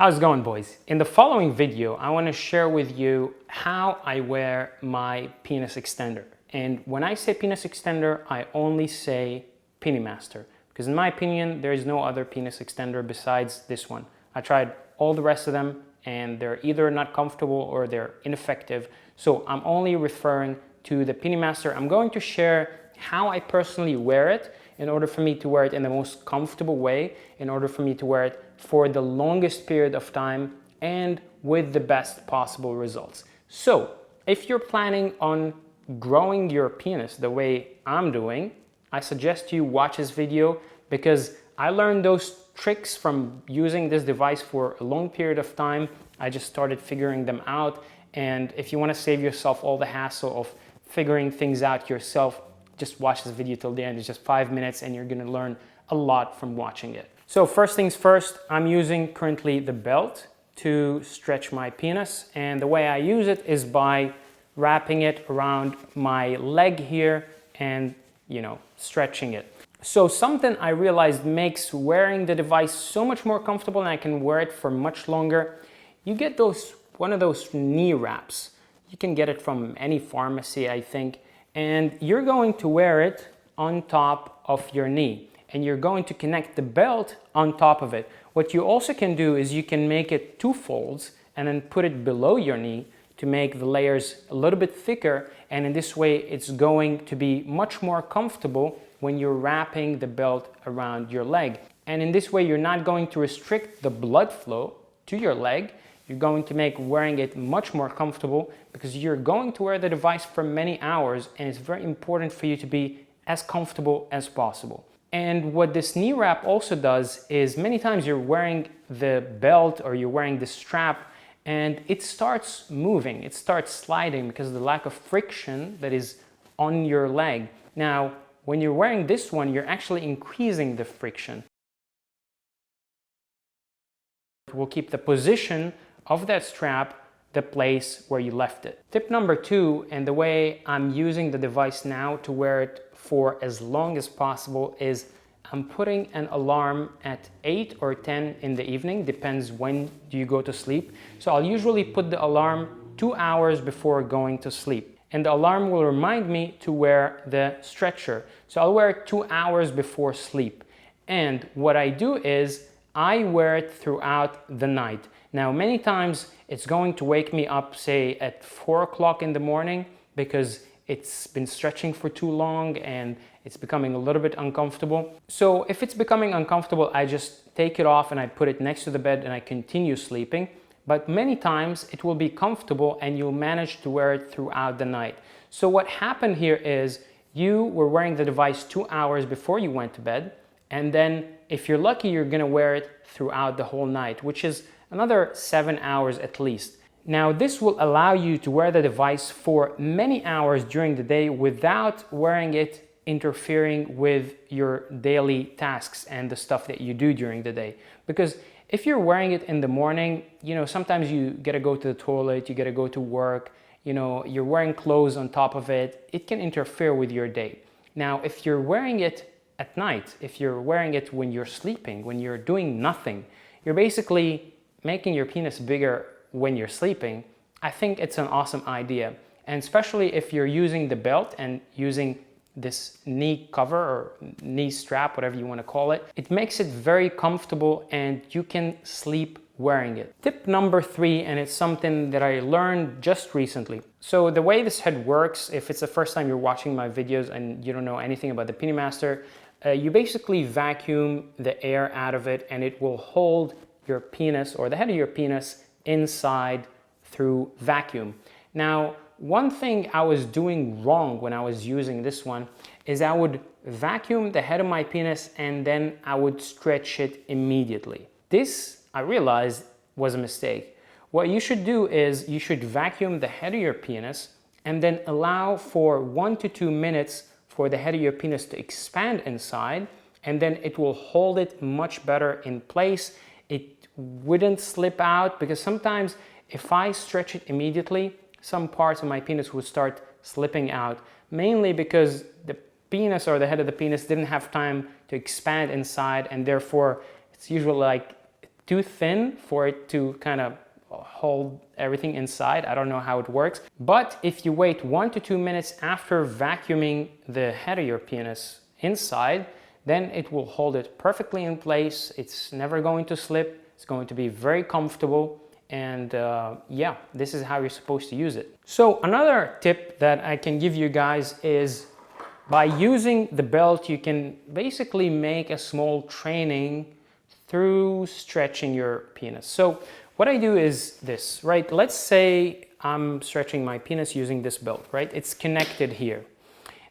How's it going, boys? In the following video, I want to share with you how I wear my penis extender. And when I say penis extender, I only say Penile, because in my opinion, there is no other penis extender besides this one. I tried all the rest of them and they're either not comfortable or they're ineffective. So I'm only referring to the Penile. I'm going to share how I personally wear it in order for me to wear it in the most comfortable way, in order for me to wear it for the longest period of time and with the best possible results. So if you're planning on growing your penis the way I'm doing, I suggest you watch this video because I learned those tricks from using this device for a long period of time. I just started figuring them out, and if you want to save yourself all the hassle of figuring things out yourself, just watch this video till the end. It's just 5 minutes and you're going to learn a lot from watching it. So first things first, I'm using currently the belt to stretch my penis, and the way I use it is by wrapping it around my leg here and, stretching it. So something I realized makes wearing the device so much more comfortable and I can wear it for much longer. You get one of those knee wraps. You can get it from any pharmacy, I think, and you're going to wear it on top of your knee and you're going to connect the belt on top of it. What you also can do is you can make it two folds and then put it below your knee to make the layers a little bit thicker, and in this way it's going to be much more comfortable when you're wrapping the belt around your leg. And in this way you're not going to restrict the blood flow to your leg. You're going to make wearing it much more comfortable because you're going to wear the device for many hours, and it's very important for you to be as comfortable as possible. And what this knee wrap also does is many times you're wearing the belt or you're wearing the strap and it starts moving, it starts sliding because of the lack of friction that is on your leg. Now, when you're wearing this one, you're actually increasing the friction. It will keep the position of that strap the place where you left it. Tip number 2, and the way I'm using the device now to wear it for as long as possible, is I'm putting an alarm at 8 or 10 in the evening, depends when you go to sleep. So I'll usually put the alarm 2 hours before going to sleep. And the alarm will remind me to wear the stretcher. So I'll wear it 2 hours before sleep. And what I do is I wear it throughout the night. Now, many times it's going to wake me up, say at 4 o'clock in the morning, because it's been stretching for too long and it's becoming a little bit uncomfortable. So if it's becoming uncomfortable, I just take it off and I put it next to the bed and I continue sleeping. But many times it will be comfortable and you'll manage to wear it throughout the night. So what happened here is you were wearing the device 2 hours before you went to bed, and then if you're lucky, you're gonna wear it throughout the whole night, which is another 7 hours at least. Now, this will allow you to wear the device for many hours during the day without wearing it interfering with your daily tasks and the stuff that you do during the day. Because if you're wearing it in the morning, sometimes you gotta go to the toilet, you gotta go to work, you're wearing clothes on top of it, it can interfere with your day. Now, if you're wearing it at night, if you're wearing it when you're sleeping, when you're doing nothing, you're basically making your penis bigger when you're sleeping. I think it's an awesome idea. And especially if you're using the belt and using this knee cover or knee strap, whatever you want to call it, it makes it very comfortable and you can sleep wearing it. Tip number 3, and it's something that I learned just recently. So the way this head works, if it's the first time you're watching my videos and you don't know anything about the Penile, you basically vacuum the air out of it and it will hold your penis or the head of your penis inside through vacuum. Now, one thing I was doing wrong when I was using this one is I would vacuum the head of my penis and then I would stretch it immediately. This, I realized, was a mistake. What you should do is you should vacuum the head of your penis and then allow for 1 to 2 minutes for the head of your penis to expand inside, and then it will hold it much better in place. It wouldn't slip out, because sometimes if I stretch it immediately, some parts of my penis would start slipping out, mainly because the penis or the head of the penis didn't have time to expand inside, and therefore it's usually like too thin for it to kind of hold everything inside. I don't know how it works. But if you wait 1 to 2 minutes after vacuuming the head of your penis inside, then it will hold it perfectly in place. It's never going to slip. It's going to be very comfortable. And yeah, this is how you're supposed to use it. So another tip that I can give you guys is by using the belt, you can basically make a small training through stretching your penis. So what I do is this, right? Let's say I'm stretching my penis using this belt, right? It's connected here.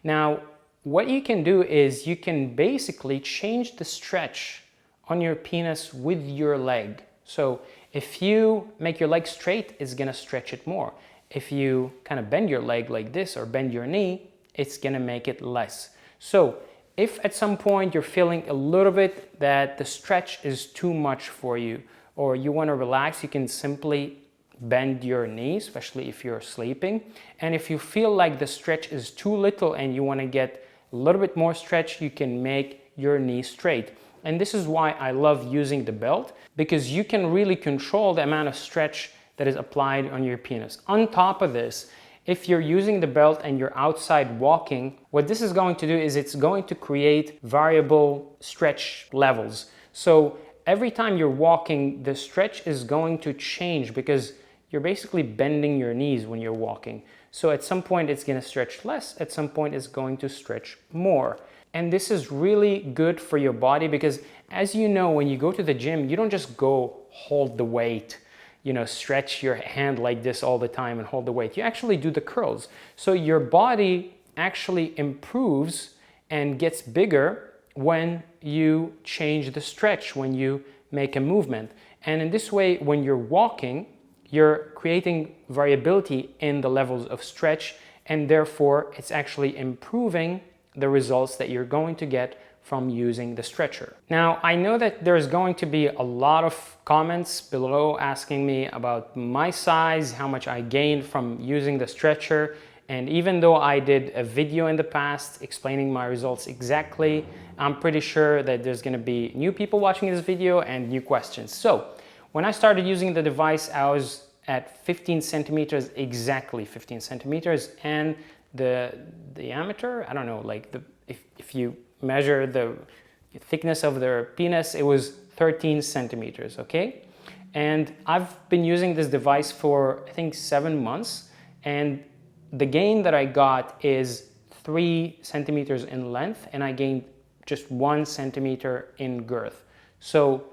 Now, what you can do is you can basically change the stretch on your penis with your leg. So if you make your leg straight, it's gonna stretch it more. If you kind of bend your leg like this or bend your knee, it's gonna make it less. So if at some point you're feeling a little bit that the stretch is too much for you, or you wanna relax, you can simply bend your knee, especially if you're sleeping. And if you feel like the stretch is too little and you wanna get a little bit more stretch, you can make your knee straight. And this is why I love using the belt, because you can really control the amount of stretch that is applied on your penis. On top of this, if you're using the belt and you're outside walking, what this is going to do is it's going to create variable stretch levels. So every time you're walking, the stretch is going to change because you're basically bending your knees when you're walking. So at some point it's going to stretch less, at some point it's going to stretch more. And this is really good for your body because, as you know, when you go to the gym, you don't just go hold the weight, you know, stretch your hand like this all the time and hold the weight. You actually do the curls. So your body actually improves and gets bigger when you change the stretch, when you make a movement. And in this way, when you're walking, you're creating variability in the levels of stretch, and therefore it's actually improving the results that you're going to get from using the stretcher. Now, I know that there's going to be a lot of comments below asking me about my size, how much I gained from using the stretcher. And even though I did a video in the past explaining my results exactly, I'm pretty sure that there's going to be new people watching this video and new questions. So when I started using the device, I was at 15 centimeters, exactly 15 centimeters, and the diameter, I don't know, like if you measure the thickness of their penis, it was 13 centimeters, okay? And I've been using this device for, I think, 7 months, and the gain that I got is 3 centimeters in length, and I gained just 1 centimeter in girth. So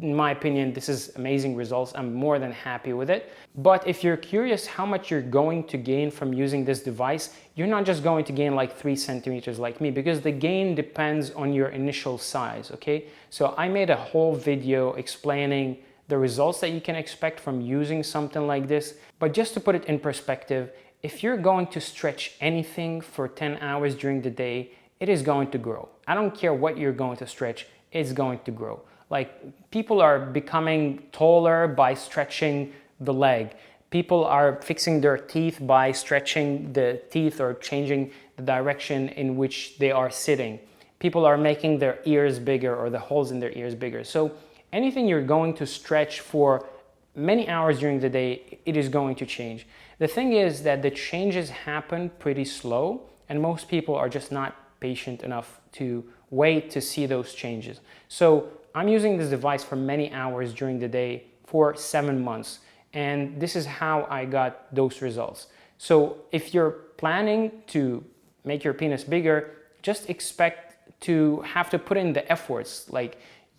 in my opinion, this is amazing results. I'm more than happy with it. But if you're curious how much you're going to gain from using this device, you're not just going to gain like 3 centimeters like me, because the gain depends on your initial size, okay? So I made a whole video explaining the results that you can expect from using something like this. But just to put it in perspective, if you're going to stretch anything for 10 hours during the day, it is going to grow. I don't care what you're going to stretch, it's going to grow. Like, people are becoming taller by stretching the leg. People are fixing their teeth by stretching the teeth or changing the direction in which they are sitting. People are making their ears bigger or the holes in their ears bigger. So anything you're going to stretch for many hours during the day, it is going to change. The thing is that the changes happen pretty slow, and most people are just not patient enough to wait to see those changes. So I'm using this device for many hours during the day for 7 months, and this is how I got those results. So if you're planning to make your penis bigger, just expect to have to put in the efforts. Like,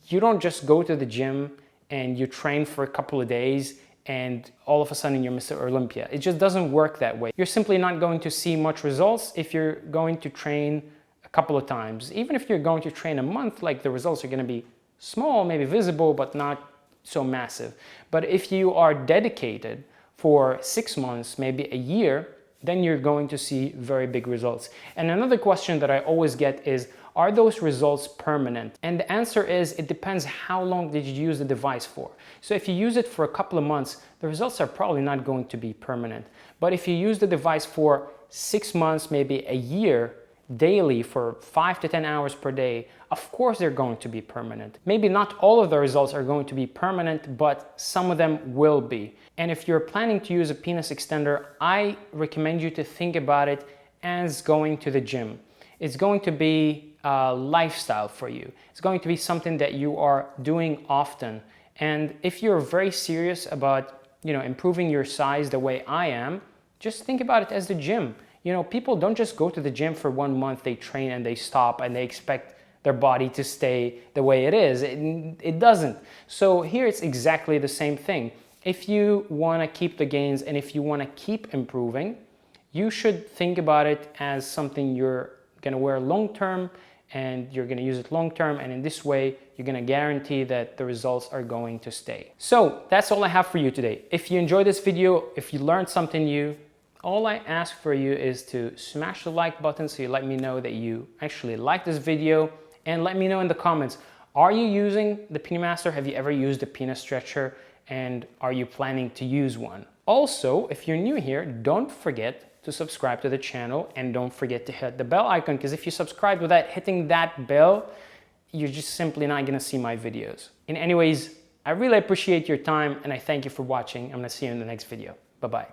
you don't just go to the gym and you train for a couple of days and all of a sudden you're Mr. Olympia. It just doesn't work that way. You're simply not going to see much results if you're going to train a couple of times. Even if you're going to train a month, like, the results are going to be small, maybe visible, but not so massive. But if you are dedicated for 6 months, maybe a year, then you're going to see very big results. And another question that I always get is, are those results permanent? And the answer is, it depends how long did you use the device for. So if you use it for a couple of months, the results are probably not going to be permanent. But if you use the device for 6 months, maybe a year, daily for 5 to 10 hours per day, of course they're going to be permanent. Maybe not all of the results are going to be permanent, but some of them will be. And if you're planning to use a penis extender, I recommend you to think about it as going to the gym. It's going to be a lifestyle for you. It's going to be something that you are doing often. And if you're very serious about, improving your size the way I am, just think about it as the gym. People don't just go to the gym for 1 month, they train and they stop and they expect their body to stay the way it is. It doesn't. So here it's exactly the same thing. If you want to keep the gains and if you want to keep improving, you should think about it as something you're going to wear long term and you're going to use it long term, and in this way you're going to guarantee that the results are going to stay. So that's all I have for you today. If you enjoyed this video, if you learned something new, all I ask for you is to smash the like button so you let me know that you actually like this video, and let me know in the comments, are you using the PeniMaster? Have you ever used a penis stretcher, and are you planning to use one? Also, if you're new here, don't forget to subscribe to the channel and don't forget to hit the bell icon, because if you subscribe without hitting that bell, you're just simply not gonna see my videos. Anyways, I really appreciate your time and I thank you for watching. I'm gonna see you in the next video. Bye-bye.